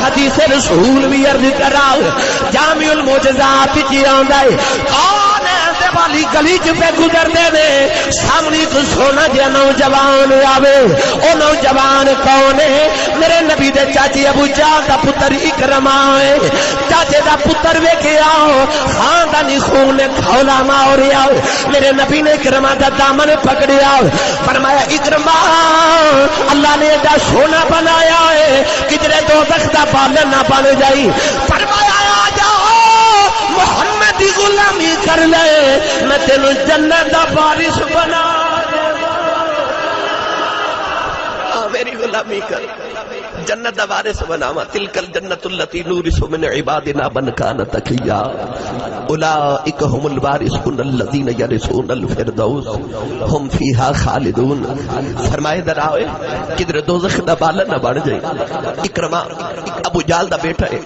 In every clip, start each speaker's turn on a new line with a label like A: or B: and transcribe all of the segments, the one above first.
A: الحدیث رسول بھی عرض کرا جامع المعجزات کی آندا ہے کون ہے والی گلی چ پہ گزر دے نے سامنے کو سونا جا نوجوان آوے او نوجوان کون ہے میرے نبی دے چاچی ابو جہل دا پتر اکرمہ ہے چاچے دا پتر ویکھیا خاندانی خون نے کھولا ماریا میرے نبی نے اکرمہ دا دامن پکڑیا فرمایا اکرمہ اللہ نے ایڈا سونا بنایا ہے کدھر دوزخ دا بالن نہ بن جائی فرمایا آ جاؤ محمد کی غلامی کر لے میں تینو جنت دا وارث بنا میری غلامی کر جنت دا وارث بناوا تلک الجنت التی نورث من عبادنا من کان تقیا اولئک هم الوارثون الذین یرثون الفردوس هم فیہا خالدون فرمائے دراوے کدھر دوزخ دا بالا نہ بڑھ جائے اکرمہ ابو جہل دا بیٹا ہے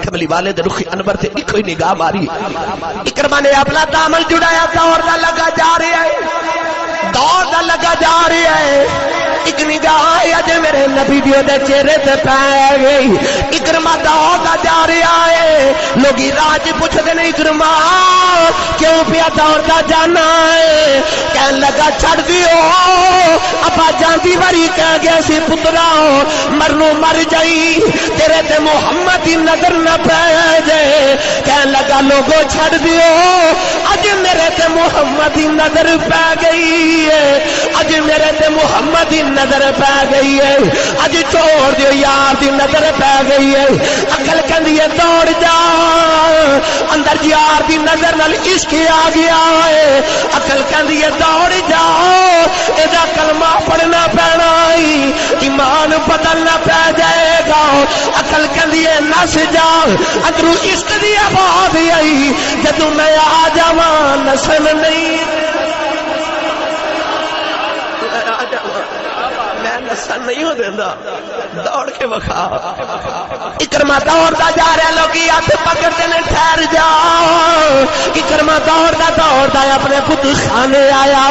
A: کملی والے دے رخ انور تے ایک کوئی نگاہ ماری اکرمہ نے اپنا دامن جڑایا دوڑ دا لگا جا رہا ہے دوڑ دا لگا جا رہا ہے ایک نگاہ آیا جے میرے نبی دیو دے چہرے تے پہ گئی اکرمہ دوڑا جا رہا ہے لوگی راج پوچھ دے نہیں اکرمہ کیوں پیا دوڑا جانا ہے کہن لگا چھڑ دیو ابا جاندی واری کہہ گیا سی پترا مرنو مر جائی تیرے تے محمد کی نظر نہ پہ جائے کہن لگا لوگو چھڑ دیو اج میرے تے محمد کی نظر پہ گئی ہے اج میرے تے محمد کی نظر پہ گئی ہے اج چھوڑ دیو یار دی نظر پہ گئی ہے عقل کہندی ہے دوڑ جا اندر یار دی نظر نال عشق آ گیا ہے عقل کہندی ہے دوڑ جا ادا کلمہ پڑھنا پینا ایمان بدلنا پہ جائے گا عقل کہندی ہے نس جا اندرو عشق دی آواز آئی جدوں میں آ جاواں نسل نہیں نسل نہیں ہو دینا دوڑ کے وکھا اکرمہ دوڑتا جا رہا لوگی ہاتھ پکڑتے نے ٹھہر جاؤ اکرمہ دوڑتا اپنے پت خانے آیا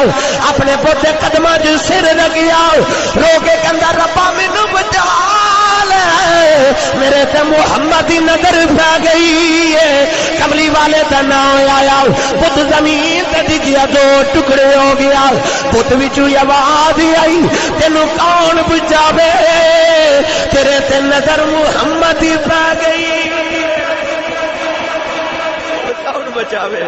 A: اپنے پوتے قدمہ جو سر رکھیا رو کے کہندا ربا مینوں بچا میرے تے محمد کی نظر پہ گئی ہے کملی والے کا نام آیا پت زمین تے ڈگیا دو ٹکڑے ہو گیا پت وچوں آواز آئی تینوں کون بچاوے تیرے تے نظر محمد ہی پہ گئی کون بچاوے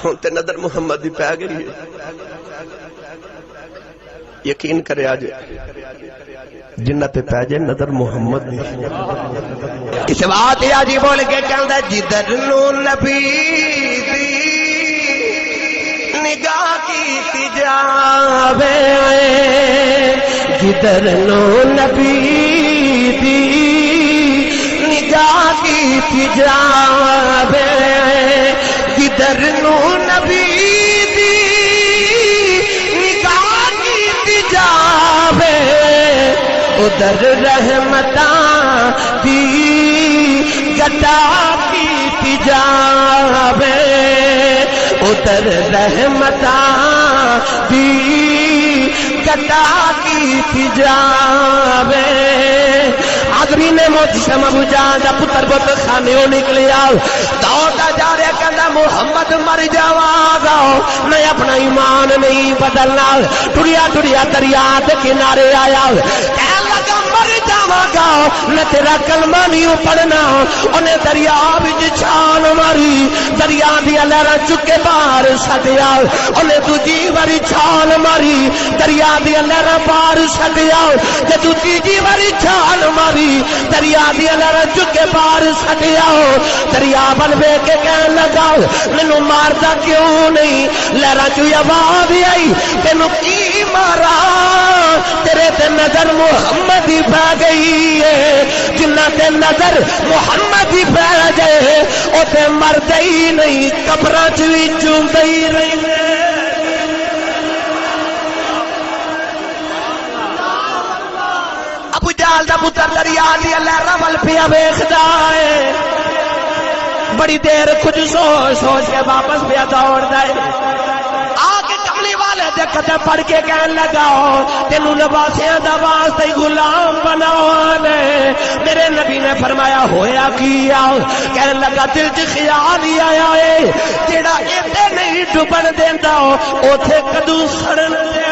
A: ہوں تے نظر محمد ہی پہ گئی یقین کرے آج جنت پہ جائے نظر محمد اس بات آجی بول کے کہندا جدھر نو نبی دی نگاہ کی جاوے جدھر نو نبی دی نگاہ کی جاوے جدھر نو نبی دی نگاہ کی جاوے ادھر رحمتاں دی گدا کی جاوے ادھر رحمتاں دی گدا کی جاوے آدمی نے محتشم ابو جہل دا پتر بت خانیوں نکلیا دوڑتا جا رہا کہندا محمد مر جاواں گا میں اپنا ایمان نہیں بدلنا ٹریا ٹریا دریا دے کنارے آیا کہن لگا مر جاواں گا میں تیرا کلمہ نہیں پڑھنا انہیں دریا وچ چھال ماری دریا دی لہراں چکے باہر سٹیا انہیں دوجی واری چھال ماری دریا دی لہراں باہر سٹیا تے دوجی واری چھال ماری دریا دی لہراں چکے باہر سٹیا دریا بن بے کے کہن لگا مینوں ماردا کیوں نہیں لہراں چوں آواز آئی تینوں کی مارا تیرے تے نظر محمد ہی پہ گئی ہے جنہ تے نظر محمد ہی پہ جائے او تے مرد ہی نہیں قبراں چ وی چوندے ہی رہندے ابو جہل دا پتر دریا دی لہراں ول پیا ویکھدا ہے بڑی دیر کچھ سوچ سوچ کے واپس پیا دوڑدا ہے قدم پڑھ کے کہن لگا تینوں لباسیاں دا واسطے غلام بناؤ نے میرے نبی نے فرمایا ہویا کیا؟ کہنے لگا دل چ خیال ہی آیا ہے جیڑا ایتھے نہیں ڈبن دیندا اوتھے کدو سڑن دے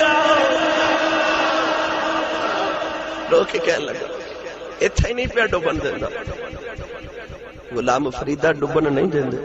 A: گا۔ لوگ کہنے لگا ایتھے ہی نہیں پیا ڈبن دیندا، غلام فریدہ ڈبن نہیں دیندے،